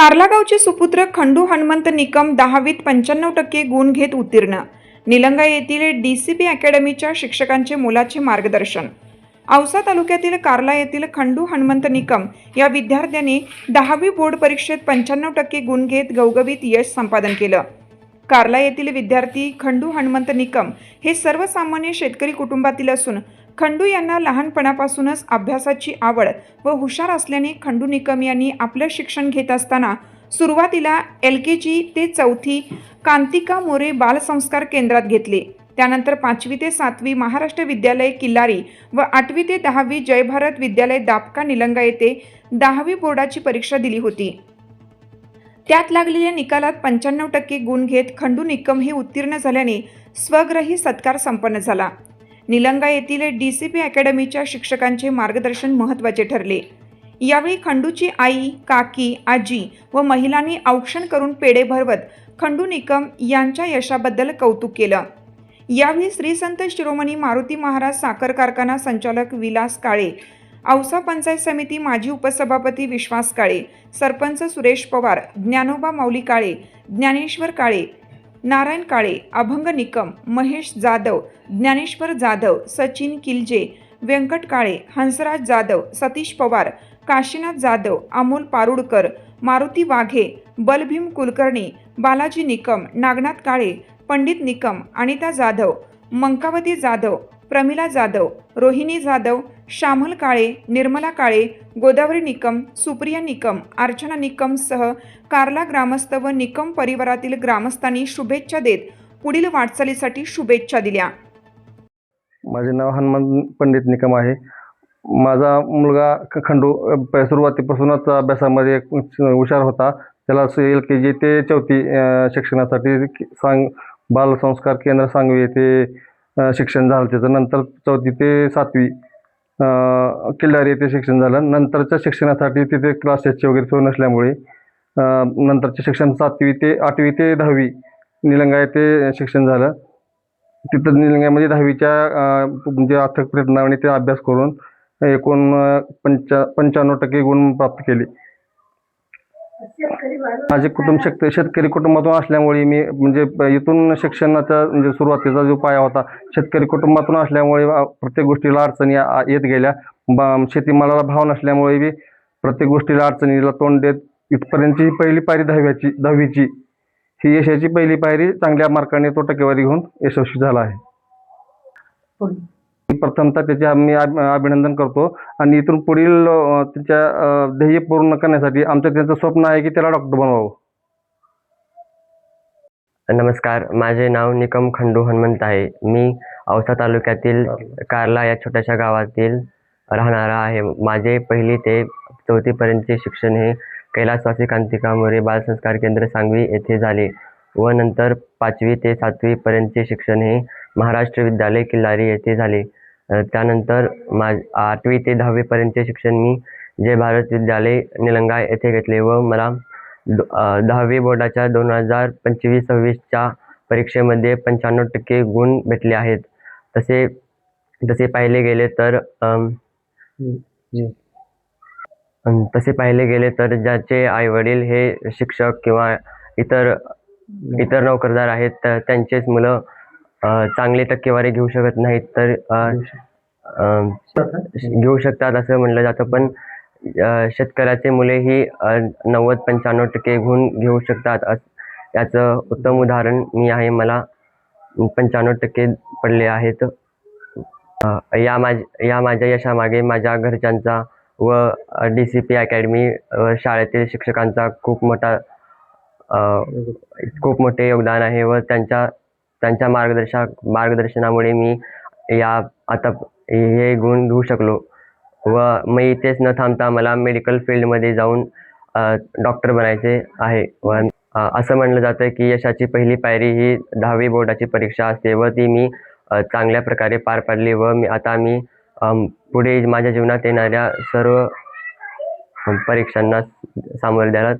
कार्ला गावचे सुपुत्र खंडू हनुमंत निकम 10वीत 95% गुण घेत उत्तीर्ण. निलंगा येथील DCP अकॅडमीच्या शिक्षकांचे मोलाचे मार्गदर्शन. औसा तालुक्यातील कार्ला येथील खंडू हनुमंत निकम या विद्यार्थ्याने 10वी बोर्ड परीक्षेत 95% गुण घेत गवगवीत यश संपादन केलं. कार्ला येथील विद्यार्थी खंडू हनुमंत निकम हे सर्वसामान्य शेतकरी कुटुंबातील असून खंडू यांना लहानपणापासूनच अभ्यासाची आवड व हुशार असल्याने खंडू निकम यांनी आपलं शिक्षण घेत असताना सुरुवातीला LKG ते 4थी कांतिका मोरे बालसंस्कार केंद्रात घेतले. त्यानंतर 5वी ते 7वी महाराष्ट्र विद्यालय किल्लारी व 8वी ते 10वी जय भारत विद्यालय दापका निलंगा येथे 10वी बोर्डाची परीक्षा दिली होती. त्यात लागलेल्या निकालात 95% गुण घेत खंडू निकम हे उत्तीर्ण झाल्याने स्वग्रही सत्कार संपन्न झाला. निलंगा येथील DCP अकॅडमीच्या शिक्षकांचे मार्गदर्शन महत्त्वाचे ठरले. यावेळी खंडूची आई, काकी, आजी व महिलांनी औक्षण करून पेढे भरवत खंडू निकम यांच्या यशाबद्दल कौतुक केलं. यावेळी श्री संत शिरोमणी मारुती महाराज साखर कारखाना संचालक विलास काळे, औसा पंचायत समिती माजी उपसभापती विश्वास काळे, सरपंच सुरेश पवार, ज्ञानोबा माऊली काळे, ज्ञानेश्वर काळे, नारायण काळे, अभंग निकम, महेश जाधव, ज्ञानेश्वर जाधव, सचिन किल्जे, व्यंकट काळे, हंसराज जाधव, सतीश पवार, काशीनाथ जाधव, अमोल पारुडकर, मारुती वाघे, बलभीम कुलकर्णी, बालाजी निकम, नागनाथ काळे, पंडित निकम, अनिता जाधव, मंकावती जाधव, प्रमिला जाधव, रोहिणी जाधव, श्यामल काळे, निर्मला काळे, गोदावरी निकम, सुप्रिया निकम, अर्चना निकम सह कार्ला ग्रामस्थ व निकम परिवारातील ग्रामस्थांनी शुभेच्छा देत पुढील वाटचालीसाठी शुभेच्छा दिल्या. माझे नाव हनुमंत पंडित निकम आहे. माझा मुलगा खंडू सुरुवातीपासूनच अभ्यासामध्ये हुशार होता. त्याला LKG ते 4थी शिक्षणासाठी बालसंस्कार केंद्र सांगवी येथे शिक्षण झालं. त्याचं नंतर 4थी ते 7वी किल्लारी येथे शिक्षण झालं. नंतरच्या शिक्षणासाठी तिथे क्लासेसची वगैरे सोय नसल्यामुळे नंतरचे शिक्षण 7वी ते 8वी ते 10वी निलंगा येथे शिक्षण झालं. तिथं निलंग्यामध्ये 10वीच्या म्हणजे अथक प्रयत्नाने ते अभ्यास करून एकूण 95% गुण प्राप्त केले. माझे कुटुंब शेतकरी कुटुंबातून असल्यामुळे मी म्हणजे इथून शिक्षणाचा म्हणजे सुरुवातीचा जो पाया होता शेतकरी कुटुंबातून असल्यामुळे प्रत्येक गोष्टीला अडचणी येत गेल्या. शेतीमालाला भाव नसल्यामुळे बी प्रत्येक गोष्टीला अडचणीला तोंड देत इथपर्यंतची पहिली पायरी 10वीची ही यशाची पहिली पायरी चांगल्या मार्काने तो टक्केवारी घेऊन यशस्वी झाला आहे. प्रथमतः त्याचे आम्ही अभिनंदन करतो आणि इथून पुढील त्याच्या ध्येय पूर्ण करण्यासाठी आमचं त्यांचं स्वप्न आहे की त्याला डॉक्टर बनवावं. नमस्कार, माझे नाव निकम खंडू हनुमंत आहे. मी औसा तालुक्यातील कार्ला या छोट्याशा गावातील राहणारा आहे. माझे 1ली ते 4थी पर्यंतचे शिक्षण हे कैलासवासी कांतिका मोरे बालसंस्कार केंद्र सांगवी येथे झाले व नंतर 5वी ते 7वी पर्यंतचे शिक्षण हे महाराष्ट्र विद्यालय किल्लारी येथे झाले. त्यानंतर 8वी ते 10वी पर्यंतचे शिक्षण मी जय भारत विद्यालय निलंगा येथे घेतले व मला 10वी बोर्डाच्या 2025-26च्या परीक्षेमध्ये 95% गुण भेटले आहेत. तसे पाहिले गेले तर ज्याचे आईवडील हे शिक्षक किंवा इतर नोकरदार आहेत तर त्यांचेच मुलं चांगली टक्केवारी घेऊ शकत नाहीत तर घेऊ शकतात असं म्हणलं जातं. पण शेतकऱ्याचे मुलेही 90-95% गुण घेऊ शकतात. याचं उत्तम उदाहरण मी आहे. मला 95% पडले आहेत. या माझ्या यशामागे माझ्या घरच्यांचा व DCP अकॅडमी शाळेतील शिक्षकांचा खूप मोठे योगदान आहे व त्यांच्या मार्गदर्शनामुळे मी आता हे गुण घेऊ शकलो व मी इथेच न थांबता मला मेडिकल फील्डमध्ये जाऊन डॉक्टर बनायचे आहे. व असं म्हणलं जातं की यशाची पहिली पायरी ही 10वी बोर्डाची परीक्षा असते व ती मी चांगल्या प्रकारे पार पाडली व मी पुढे माझ्या जीवनात येणाऱ्या सर्व परीक्षांना सामोरे जायला